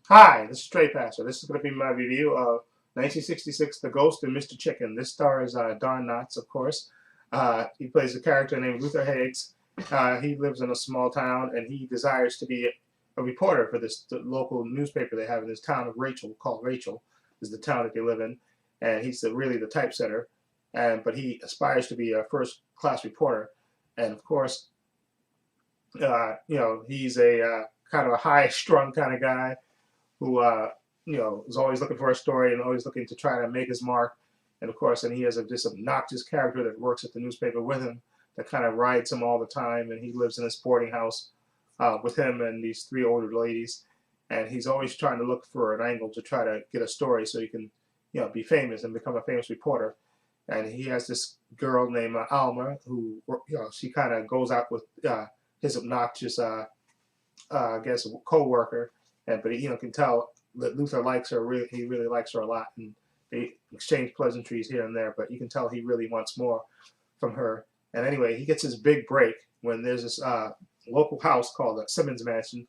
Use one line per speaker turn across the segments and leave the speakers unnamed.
Hi, this is Trey Passer. This is going to be my review of 1966, The Ghost and Mr. Chicken. This stars Don Knotts, of course. He plays a character named Luther Higgs. He lives in a small town, and he desires to be a reporter for this local newspaper they have in this town of Rachel, called Rachel, is the town that they live in. And he's really the typesetter, but he aspires to be a first-class reporter. And of course, he's a kind of a high-strung kind of guy who is always looking for a story and always looking to try to make his mark. And of course, and he has this obnoxious character that works at the newspaper with him that kind of rides him all the time. And he lives in this boarding house with him and these three older ladies. And he's always trying to look for an angle to try to get a story so he can, be famous and become a famous reporter. And he has this girl named Alma who, she kind of goes out with his obnoxious, I guess, co-worker, and but he can tell that Luther likes her. He really likes her a lot, and they exchange pleasantries here and there. But you can tell he really wants more from her. And anyway, he gets his big break when there's this local house called the Simmons Mansion,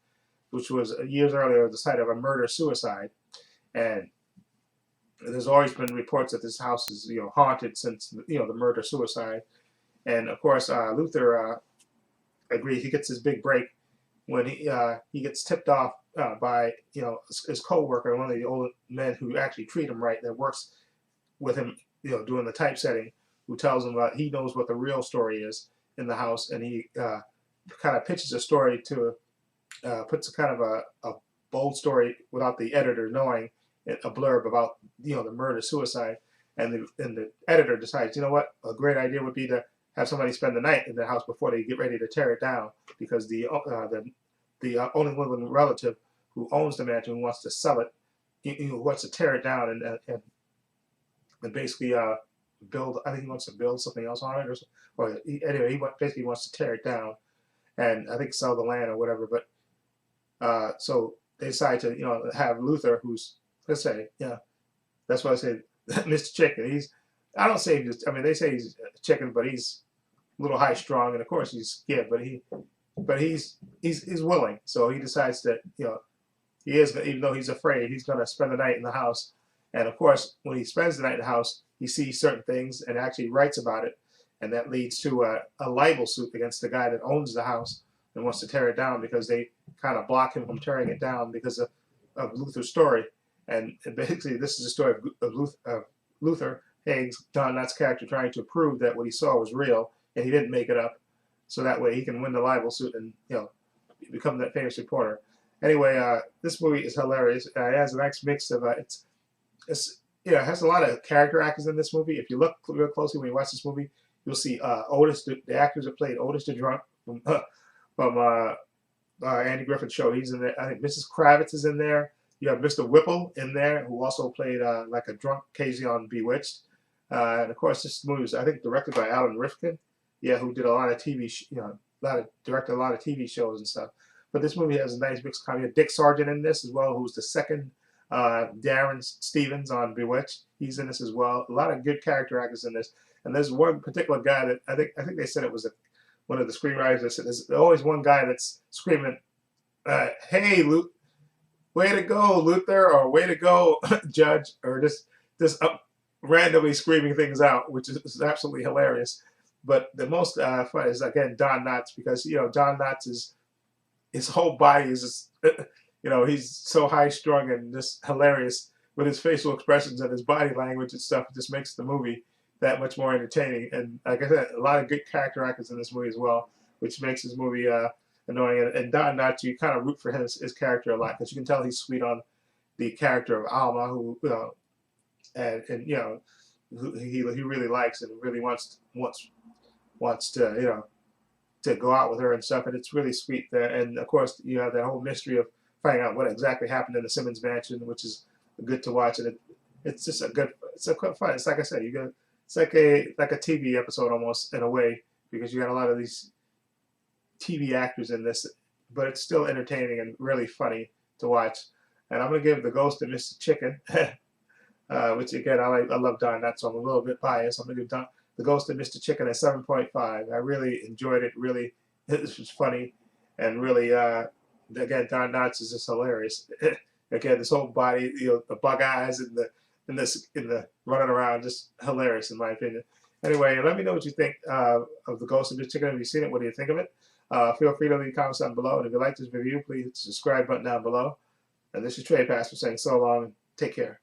which was years earlier the site of a murder suicide. And there's always been reports that this house is haunted since the murder suicide. And of course, Luther agrees. He gets his big break when he gets tipped off by his coworker, one of the old men who actually treat him right, that works with him, doing the typesetting, who tells him that he knows what the real story is in the house, and he kind of pitches a story to puts a kind of a bold story without the editor knowing, a blurb about the murder suicide, and the editor decides, what a great idea would be to have somebody spend the night in the house before they get ready to tear it down, because the only living relative who owns the mansion, who wants to sell it, who wants to tear it down and basically build. I think he wants to build something else on it, anyway, he basically wants to tear it down and I think sell the land or whatever. But so they decide to have Luther, who's, let's say, that's why I say Mr. Chicken. I don't say he's, I mean, they say he's a chicken, but he's a little high strung, and of course he's scared, but he's willing. So he decides that he is, even though he's afraid, he's going to spend the night in the house. And of course, when he spends the night in the house, he sees certain things and actually writes about it, and that leads to a libel suit against the guy that owns the house and wants to tear it down, because they kind of block him from tearing it down because of Luther's story. And basically, this is a story of Luther Higgs, Don Knotts' character, trying to prove that what he saw was real and he didn't make it up, so that way he can win the libel suit and become that famous reporter. Anyway, this movie is hilarious. It has a nice mix of it has a lot of character actors in this movie. If you look real closely when you watch this movie, you'll see Otis, the actors that played Otis the drunk from Andy Griffith Show. He's in there. I think Mrs. Kravitz is in there. You have Mr. Whipple in there, who also played like a drunk Casey on Bewitched. And of course, this movie was, I think, directed by Alan Rifkin. Yeah, who did a lot of directed a lot of TV shows and stuff. But this movie has a nice mix of comedy. Dick Sargent in this as well, who's the second Darren Stevens on Bewitched. He's in this as well. A lot of good character actors in this. And there's one particular guy that I think they said it was one of the screenwriters that said there's always one guy that's screaming, "Hey, way to go, Luther," or "Way to go, Judge," or just randomly screaming things out, which is absolutely hilarious. But the most fun is, again, Don Knotts, because Don Knotts is, his whole body is just, he's so high strung and just hilarious with his facial expressions and his body language and stuff. It just makes the movie that much more entertaining. And like I said, a lot of good character actors in this movie as well, which makes this movie annoying. And Don Knotts, you kind of root for his character a lot, because you can tell he's sweet on the character of Alma, who and who he really likes and really wants to to go out with her and stuff, and it's really sweet there. And of course, you have that whole mystery of finding out what exactly happened in the Simmons Mansion, which is good to watch. And it's just it's a good fun. It's like I said, it's like a TV episode almost, in a way, because you got a lot of these TV actors in this, but it's still entertaining and really funny to watch. And I'm gonna give The Ghost of Mr. Chicken, which again I love Don Knotts, so I'm a little bit biased. I'm gonna give The Ghost of Mr. Chicken a 7.5. I really enjoyed it. Really, this was funny, and really, again, Don Knotts is just hilarious. Again, this whole body, the bug eyes and the running around, just hilarious in my opinion. Anyway, let me know what you think of the Ghost of the Chicken. Have you seen it? What do you think of it? Feel free to leave comments down below. And if you like this review, please hit the subscribe button down below. And this is Trey Pastor saying so long. Take care.